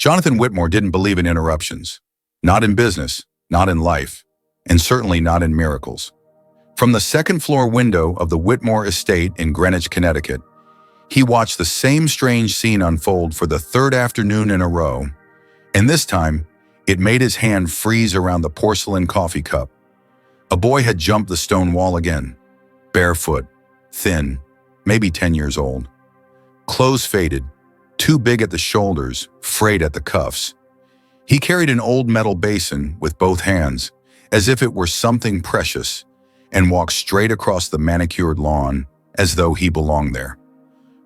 Jonathan Whitmore didn't believe in interruptions. Not in business, not in life, and certainly not in miracles. From the second-floor window of the Whitmore estate in Greenwich, Connecticut, he watched the same strange scene unfold for the third afternoon in a row, and this time, it made his hand freeze around the porcelain coffee cup. A boy had jumped the stone wall again, barefoot, thin, maybe 10 years old. Clothes faded, too big at the shoulders, frayed at the cuffs. He carried an old metal basin with both hands, as if it were something precious, and walked straight across the manicured lawn as though he belonged there.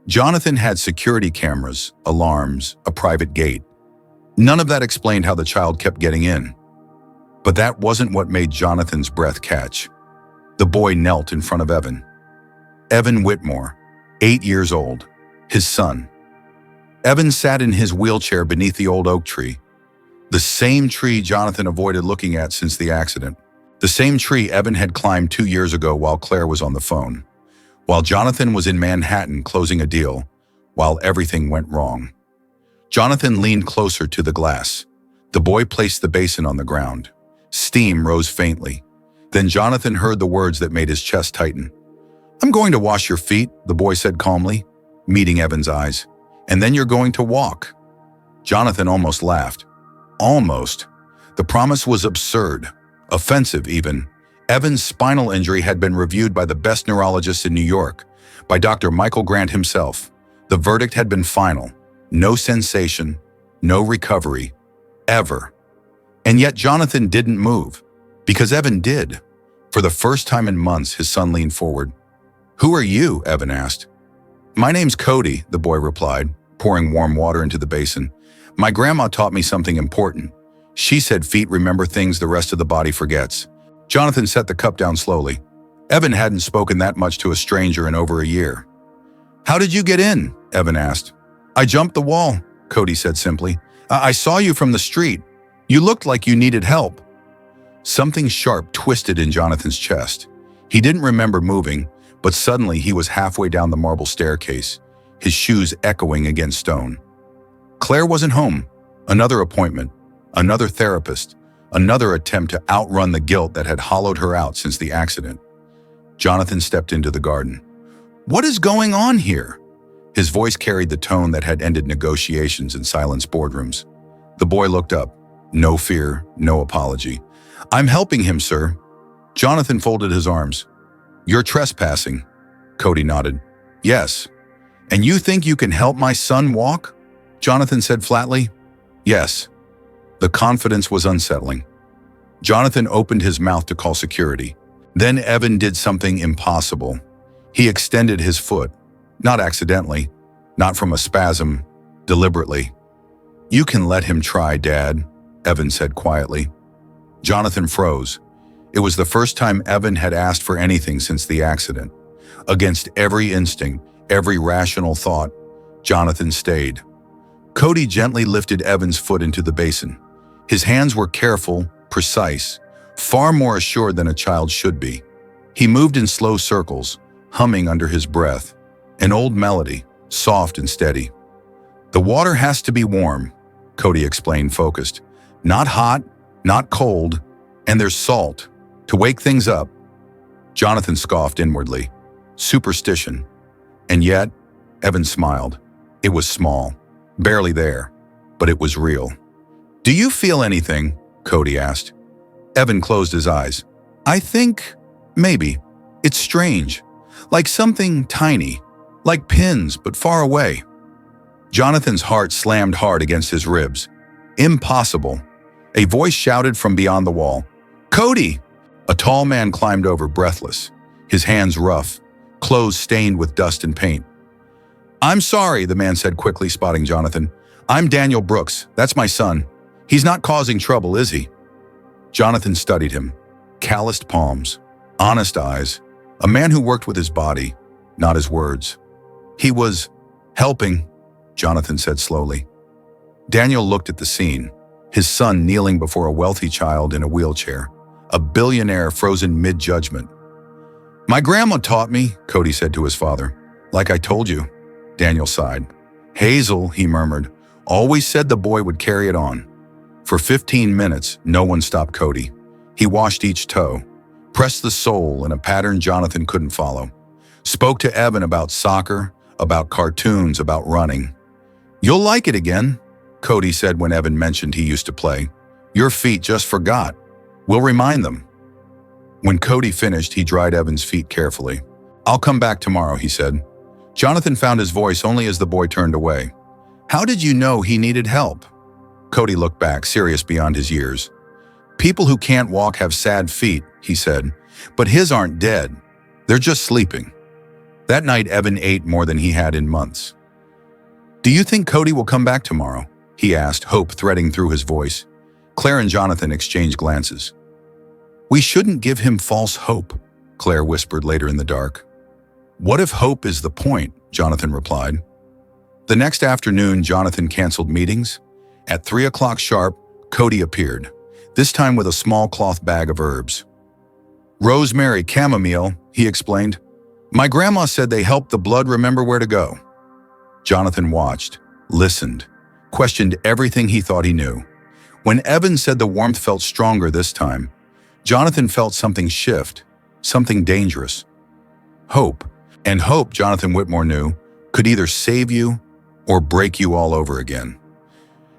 Jonathan had security cameras, alarms, a private gate. None of that explained how the child kept getting in. But that wasn't what made Jonathan's breath catch. The boy knelt in front of Evan. Evan Whitmore, 8 years old, his son. Evan sat in his wheelchair beneath the old oak tree. The same tree Jonathan avoided looking at since the accident. The same tree Evan had climbed 2 years ago while Claire was on the phone. While Jonathan was in Manhattan closing a deal, while everything went wrong. Jonathan leaned closer to the glass. The boy placed the basin on the ground. Steam rose faintly. Then Jonathan heard the words that made his chest tighten. "I'm going to wash your feet," the boy said calmly, meeting Evan's eyes. "And then you're going to walk." Jonathan almost laughed. Almost. The promise was absurd, offensive even. Evan's spinal injury had been reviewed by the best neurologists in New York, by Dr. Michael Grant himself. The verdict had been final. No sensation, no recovery, ever. And yet Jonathan didn't move, because Evan did. For the first time in months, his son leaned forward. "Who are you?" Evan asked. "My name's Cody," the boy replied, pouring warm water into the basin. "My grandma taught me something important. She said feet remember things the rest of the body forgets." Jonathan set the cup down slowly. Evan hadn't spoken that much to a stranger in over a year. "How did you get in?" Evan asked. "I jumped the wall," Cody said simply. I saw you from the street. You looked like you needed help." Something sharp twisted in Jonathan's chest. He didn't remember moving, but suddenly he was halfway down the marble staircase, his shoes echoing against stone. Claire wasn't home. Another appointment, another therapist, another attempt to outrun the guilt that had hollowed her out since the accident. Jonathan stepped into the garden. "What is going on here?" His voice carried the tone that had ended negotiations in silenced boardrooms. The boy looked up. No fear, no apology. "I'm helping him, sir." Jonathan folded his arms. "You're trespassing." Cody nodded. "Yes." "And you think you can help my son walk?" Jonathan said flatly. "Yes." The confidence was unsettling. Jonathan opened his mouth to call security. Then Evan did something impossible. He extended his foot, not accidentally, not from a spasm, deliberately. "You can let him try, Dad," Evan said quietly. Jonathan froze. It was the first time Evan had asked for anything since the accident. Against every instinct, every rational thought, Jonathan stayed. Cody gently lifted Evan's foot into the basin. His hands were careful, precise, far more assured than a child should be. He moved in slow circles, humming under his breath, an old melody, soft and steady. "The water has to be warm," Cody explained, focused. "Not hot, not cold, and there's salt, to wake things up." Jonathan scoffed inwardly. Superstition. And yet, Evan smiled. It was small, barely there, but it was real. "Do you feel anything?" Cody asked. Evan closed his eyes. "I think, maybe. It's strange. Like something tiny. Like pins, but far away." Jonathan's heart slammed hard against his ribs. "Impossible." A voice shouted from beyond the wall. "Cody!" A tall man climbed over, breathless, his hands rough, clothes stained with dust and paint. "I'm sorry," the man said quickly, spotting Jonathan. "I'm Daniel Brooks. That's my son. He's not causing trouble, is he?" Jonathan studied him. Calloused palms, honest eyes, a man who worked with his body, not his words. "He was helping," Jonathan said slowly. Daniel looked at the scene, his son kneeling before a wealthy child in a wheelchair, a billionaire frozen mid-judgment. "My grandma taught me," Cody said to his father. "Like I told you," Daniel sighed. "Hazel," he murmured, Always said the boy would carry it on. For 15 minutes, no one stopped Cody. He washed each toe, pressed the sole in a pattern Jonathan couldn't follow, spoke to Evan about soccer, about cartoons, about running. "You'll like it again," Cody said when Evan mentioned he used to play. "Your feet just forgot. We'll remind them." When Cody finished, he dried Evan's feet carefully. "I'll come back tomorrow," he said. Jonathan found his voice only as the boy turned away. "How did you know he needed help?" Cody looked back, serious beyond his years. "People who can't walk have sad feet," he said, "but his aren't dead. They're just sleeping." That night, Evan ate more than he had in months. "Do you think Cody will come back tomorrow?" he asked, hope threading through his voice. Claire and Jonathan exchanged glances. "We shouldn't give him false hope," Claire whispered later in the dark. "What if hope is the point?" Jonathan replied. The next afternoon, Jonathan canceled meetings. At 3 o'clock sharp, Cody appeared, this time with a small cloth bag of herbs. "Rosemary, chamomile," he explained. "My grandma said they help the blood remember where to go." Jonathan watched, listened, questioned everything he thought he knew. When Evan said the warmth felt stronger this time, Jonathan felt something shift, something dangerous. Hope. And hope, Jonathan Whitmore knew, could either save you or break you all over again.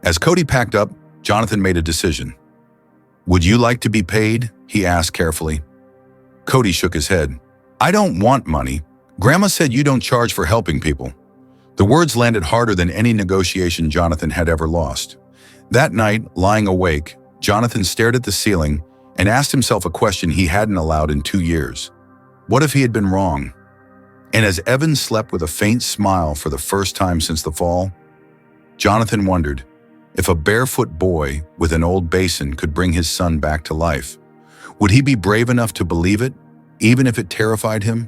As Cody packed up, Jonathan made a decision. "Would you like to be paid?" he asked carefully. Cody shook his head. "I don't want money. Grandma said you don't charge for helping people." The words landed harder than any negotiation Jonathan had ever lost. That night, lying awake, Jonathan stared at the ceiling and asked himself a question he hadn't allowed in 2 years. What if he had been wrong? And as Evan slept with a faint smile for the first time since the fall, Jonathan wondered if a barefoot boy with an old basin could bring his son back to life. Would he be brave enough to believe it, even if it terrified him?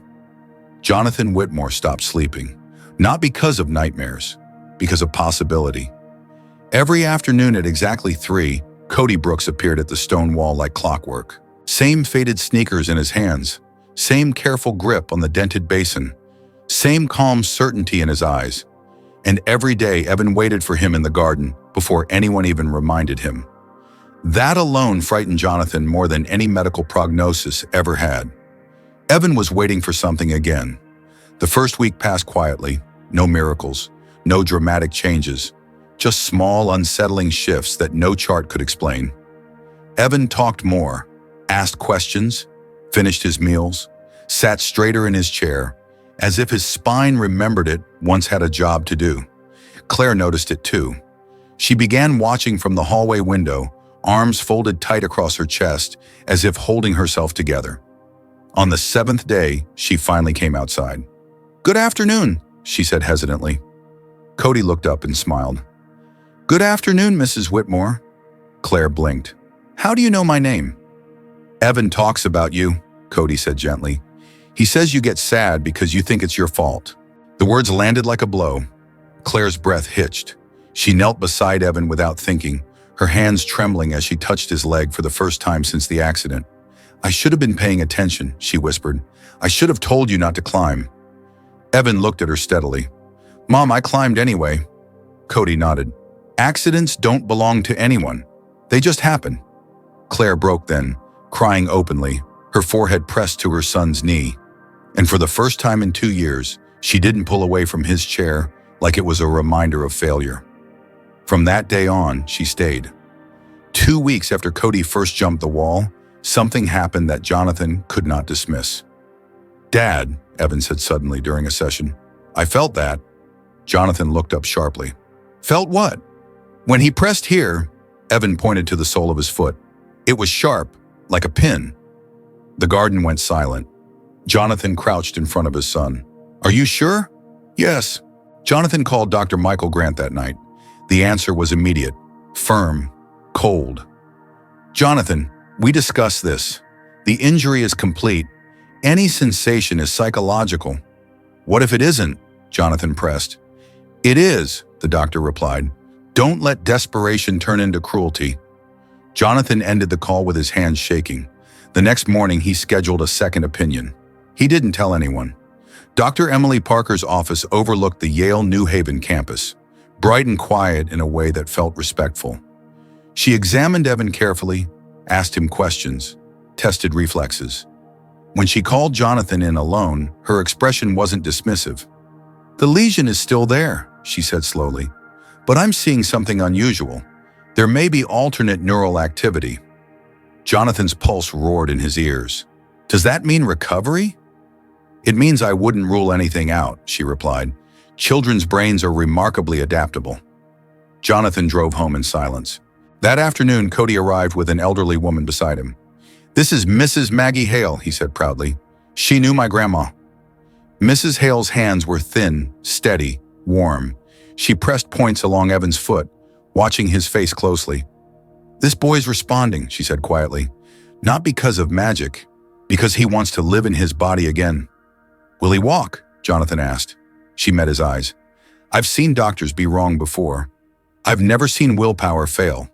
Jonathan Whitmore stopped sleeping, not because of nightmares, because of possibility. Every afternoon at exactly 3, Cody Brooks appeared at the stone wall like clockwork. Same faded sneakers in his hands, same careful grip on the dented basin, same calm certainty in his eyes. And every day Evan waited for him in the garden before anyone even reminded him. That alone frightened Jonathan more than any medical prognosis ever had. Evan was waiting for something again. The first week passed quietly, no miracles, no dramatic changes, just small, unsettling shifts that no chart could explain. Evan talked more, asked questions, finished his meals, sat straighter in his chair, as if his spine remembered it once had a job to do. Claire noticed it too. She began watching from the hallway window, arms folded tight across her chest, as if holding herself together. On the 7th day, she finally came outside. "Good afternoon," she said hesitantly. Cody looked up and smiled. "Good afternoon, Mrs. Whitmore." Claire blinked. "How do you know my name?" "Evan talks about you," Cody said gently. "He says you get sad because you think it's your fault." The words landed like a blow. Claire's breath hitched. She knelt beside Evan without thinking, her hands trembling as she touched his leg for the first time since the accident. "I should have been paying attention," she whispered. "I should have told you not to climb." Evan looked at her steadily. "Mom, I climbed anyway." Cody nodded. "Accidents don't belong to anyone. They just happen." Claire broke then, crying openly, her forehead pressed to her son's knee. And for the first time in 2 years, she didn't pull away from his chair like it was a reminder of failure. From that day on, she stayed. 2 weeks after Cody first jumped the wall, something happened that Jonathan could not dismiss. "Dad," Evan said suddenly during a session, "I felt that." Jonathan looked up sharply. "Felt what?" "When he pressed here," Evan pointed to the sole of his foot. "It was sharp, like a pin." The garden went silent. Jonathan crouched in front of his son. "Are you sure?" "Yes." Jonathan called Dr. Michael Grant that night. The answer was immediate, firm, cold. "Jonathan, we discussed this. The injury is complete. Any sensation is psychological." "What if it isn't?" Jonathan pressed. "It is," the doctor replied. "Don't let desperation turn into cruelty." Jonathan ended the call with his hands shaking. The next morning, he scheduled a second opinion. He didn't tell anyone. Dr. Emily Parker's office overlooked the Yale New Haven campus. bright and quiet in a way that felt respectful. She examined Evan carefully, asked him questions, tested reflexes. When she called Jonathan in alone, her expression wasn't dismissive. "The lesion is still there," she said slowly, "but I'm seeing something unusual. There may be alternate neural activity." Jonathan's pulse roared in his ears. "Does that mean recovery?" "It means I wouldn't rule anything out," she replied. "Children's brains are remarkably adaptable." Jonathan drove home in silence. That afternoon, Cody arrived with an elderly woman beside him. "This is Mrs. Maggie Hale," he said proudly. "She knew my grandma." Mrs. Hale's hands were thin, steady, warm. She pressed points along Evan's foot, watching his face closely. "This boy's responding," she said quietly. "Not because of magic, because he wants to live in his body again." "Will he walk?" Jonathan asked. She met his eyes. "I've seen doctors be wrong before. I've never seen willpower fail."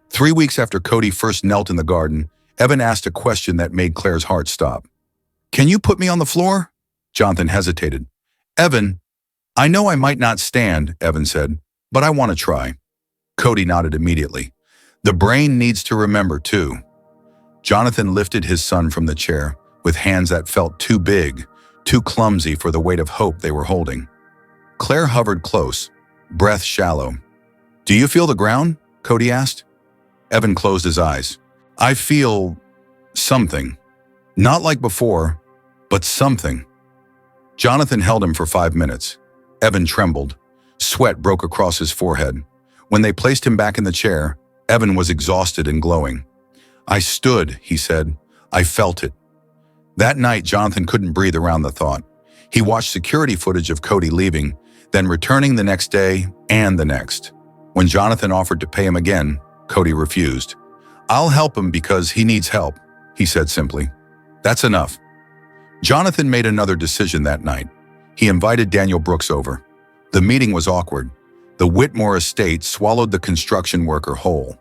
3 weeks after Cody first knelt in the garden, Evan asked a question that made Claire's heart stop. "Can you put me on the floor?" Jonathan hesitated. "Evan, I know I might not stand," Evan said, "but I want to try." Cody nodded immediately. "The brain needs to remember, too." Jonathan lifted his son from the chair with hands that felt too big, too clumsy for the weight of hope they were holding. Claire hovered close, breath shallow. "Do you feel the ground?" Cody asked. Evan closed his eyes. "I feel something. Not like before, but something." Jonathan held him for 5 minutes. Evan trembled. Sweat broke across his forehead. When they placed him back in the chair, Evan was exhausted and glowing. "I stood," he said. "I felt it." That night, Jonathan couldn't breathe around the thought. He watched security footage of Cody leaving, then returning the next day and the next. When Jonathan offered to pay him again, Cody refused. "I'll help him because he needs help," he said simply. "That's enough." Jonathan made another decision that night. He invited Daniel Brooks over. The meeting was awkward. The Whitmore estate swallowed the construction worker whole.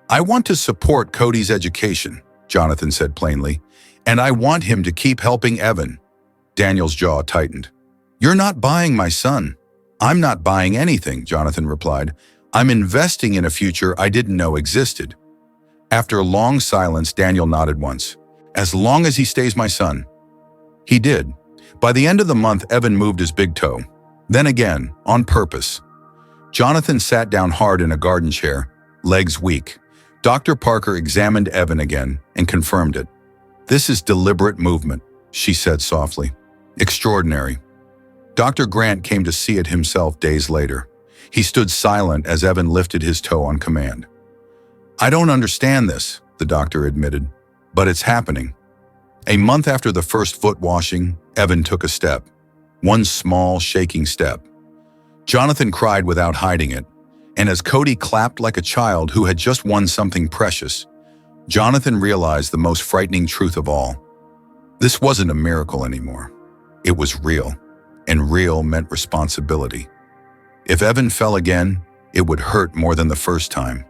"I want to support Cody's education," Jonathan said plainly, "and I want him to keep helping Evan." Daniel's jaw tightened. "You're not buying my son." "I'm not buying anything," Jonathan replied. "I'm investing in a future I didn't know existed." After a long silence, Daniel nodded once. "As long as he stays my son." He did. By the end of the month, Evan moved his big toe. Then again, on purpose. Jonathan sat down hard in a garden chair, legs weak. Dr. Parker examined Evan again and confirmed it. "This is deliberate movement," she said softly. "Extraordinary." Dr. Grant came to see it himself days later. He stood silent as Evan lifted his toe on command. "I don't understand this," the doctor admitted, "but it's happening." A month after the first foot washing, Evan took a step. One small, shaking step. Jonathan cried without hiding it, and as Cody clapped like a child who had just won something precious, Jonathan realized the most frightening truth of all. This wasn't a miracle anymore. It was real, and real meant responsibility. If Evan fell again, it would hurt more than the first time.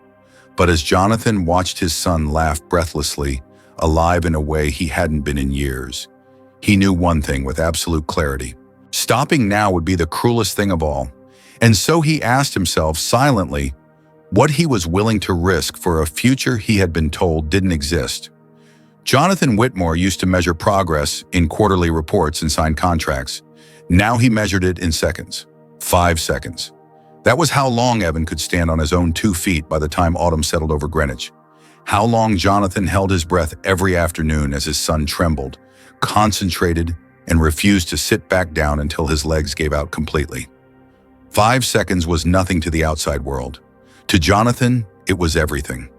But as Jonathan watched his son laugh breathlessly, alive in a way he hadn't been in years, he knew one thing with absolute clarity. Stopping now would be the cruelest thing of all. And so he asked himself silently what he was willing to risk for a future he had been told didn't exist. Jonathan Whitmore used to measure progress in quarterly reports and sign contracts. Now he measured it in seconds. 5 seconds. That was how long Evan could stand on his own 2 feet by the time autumn settled over Greenwich. How long Jonathan held his breath every afternoon as his son trembled, concentrated, and refused to sit back down until his legs gave out completely. 5 seconds was nothing to the outside world. To Jonathan, it was everything.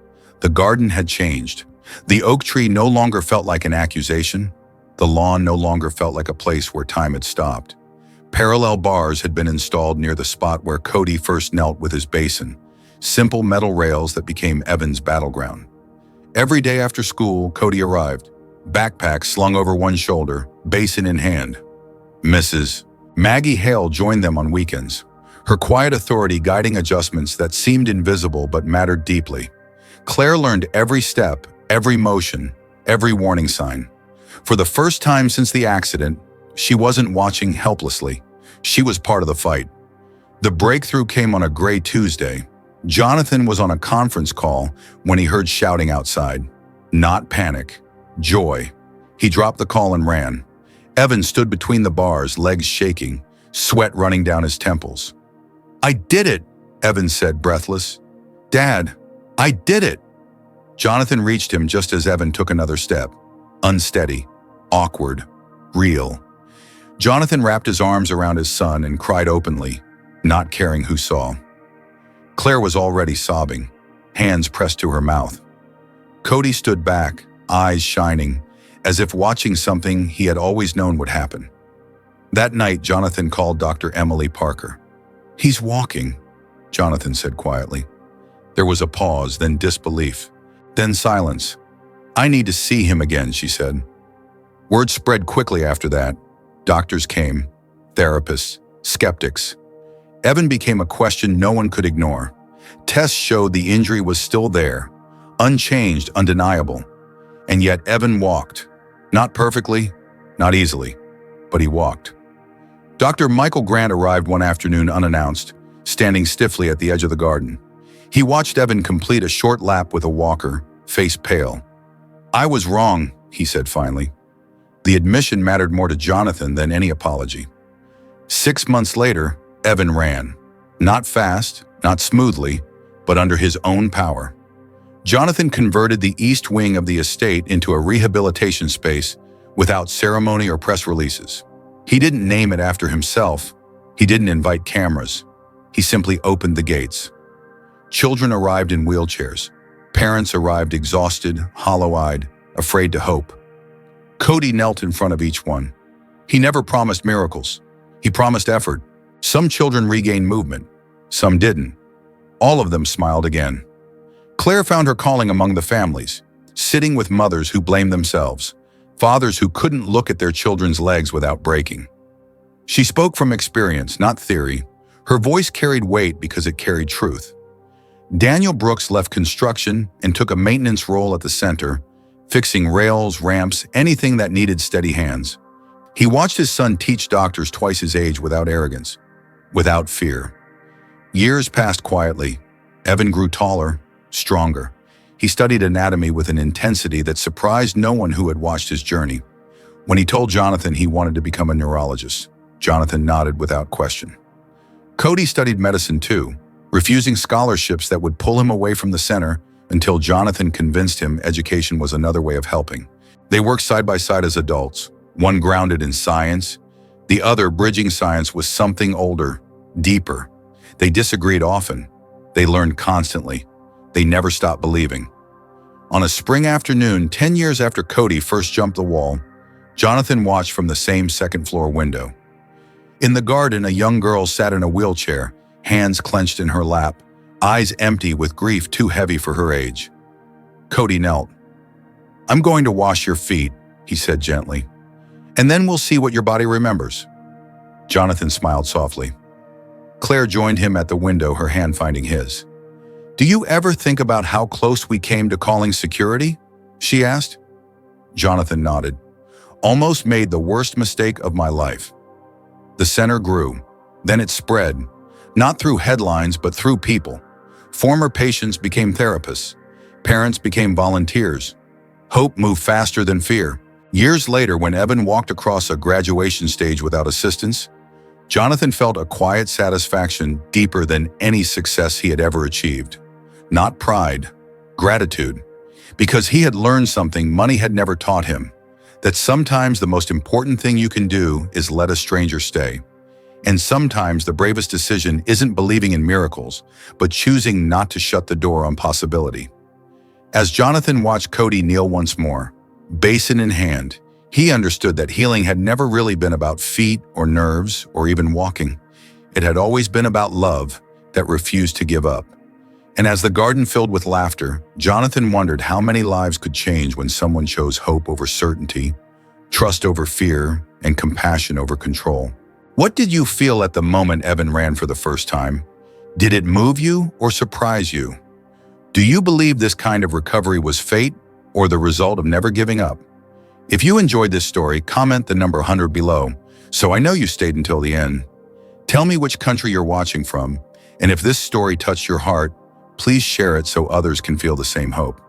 The garden had changed. The oak tree no longer felt like an accusation. The lawn no longer felt like a place where time had stopped. Parallel bars had been installed near the spot where Cody first knelt with his basin, simple metal rails that became Evan's battleground. Every day after school, Cody arrived, backpack slung over one shoulder, basin in hand. Mrs. Maggie Hale joined them on weekends, her quiet authority guiding adjustments that seemed invisible but mattered deeply. Claire learned every step, every motion, every warning sign. For the first time since the accident, she wasn't watching helplessly. She was part of the fight. The breakthrough came on a gray Tuesday. Jonathan was on a conference call when he heard shouting outside. Not panic, joy. He dropped the call and ran. Evan stood between the bars, legs shaking, sweat running down his temples. "I did it," Evan said, breathless. "Dad, I did it." Jonathan reached him just as Evan took another step. Unsteady, awkward, real. Jonathan wrapped his arms around his son and cried openly, not caring who saw. Claire was already sobbing, hands pressed to her mouth. Cody stood back, eyes shining, as if watching something he had always known would happen. That night, Jonathan called Dr. Emily Parker. "He's walking," Jonathan said quietly. There was a pause, then disbelief, then silence. "I need to see him again," she said. Word spread quickly after that. Doctors came, therapists, skeptics. Evan became a question no one could ignore. Tests showed the injury was still there, unchanged, undeniable. And yet Evan walked. Not perfectly, not easily, but he walked. Dr. Michael Grant arrived one afternoon unannounced, standing stiffly at the edge of the garden. He watched Evan complete a short lap with a walker, face pale. "I was wrong," he said finally. The admission mattered more to Jonathan than any apology. 6 months later, Evan ran. Not fast, not smoothly, but under his own power. Jonathan converted the east wing of the estate into a rehabilitation space without ceremony or press releases. He didn't name it after himself. He didn't invite cameras. He simply opened the gates. Children arrived in wheelchairs. Parents arrived exhausted, hollow-eyed, afraid to hope. Cody knelt in front of each one. He never promised miracles. He promised effort. Some children regained movement. Some didn't. All of them smiled again. Claire found her calling among the families, sitting with mothers who blamed themselves, fathers who couldn't look at their children's legs without breaking. She spoke from experience, not theory. Her voice carried weight because it carried truth. Daniel Brooks left construction and took a maintenance role at the center, fixing rails, ramps, anything that needed steady hands. He watched his son teach doctors twice his age without arrogance, without fear. Years passed quietly. Evan grew taller, stronger. He studied anatomy with an intensity that surprised no one who had watched his journey. When he told Jonathan he wanted to become a neurologist, Jonathan nodded without question. Cody studied medicine too, refusing scholarships that would pull him away from the center until Jonathan convinced him education was another way of helping. They worked side by side as adults, one grounded in science, the other bridging science with something older, deeper. They disagreed often. They learned constantly. They never stopped believing. On a spring afternoon, 10 years after Cody first jumped the wall, Jonathan watched from the same second-floor window. In the garden, a young girl sat in a wheelchair, hands clenched in her lap, eyes empty with grief too heavy for her age. Cody knelt. "I'm going to wash your feet," he said gently, "and then we'll see what your body remembers." Jonathan smiled softly. Claire joined him at the window, her hand finding his. "Do you ever think about how close we came to calling security?" she asked. Jonathan nodded. "Almost made the worst mistake of my life." The center grew. Then it spread, not through headlines but through people. Former patients became therapists. Parents became volunteers. Hope moved faster than fear. Years later, when Evan walked across a graduation stage without assistance, Jonathan felt a quiet satisfaction deeper than any success he had ever achieved. Not pride, gratitude, because he had learned something money had never taught him, that sometimes the most important thing you can do is let a stranger stay. And sometimes the bravest decision isn't believing in miracles, but choosing not to shut the door on possibility. As Jonathan watched Cody kneel once more, basin in hand, he understood that healing had never really been about feet or nerves or even walking. It had always been about love that refused to give up. And as the garden filled with laughter, Jonathan wondered how many lives could change when someone chose hope over certainty, trust over fear, and compassion over control. What did you feel at the moment Evan ran for the first time? Did it move you or surprise you? Do you believe this kind of recovery was fate or the result of never giving up? If you enjoyed this story, comment the number 100 below, so I know you stayed until the end. Tell me which country you're watching from, and if this story touched your heart, please share it so others can feel the same hope.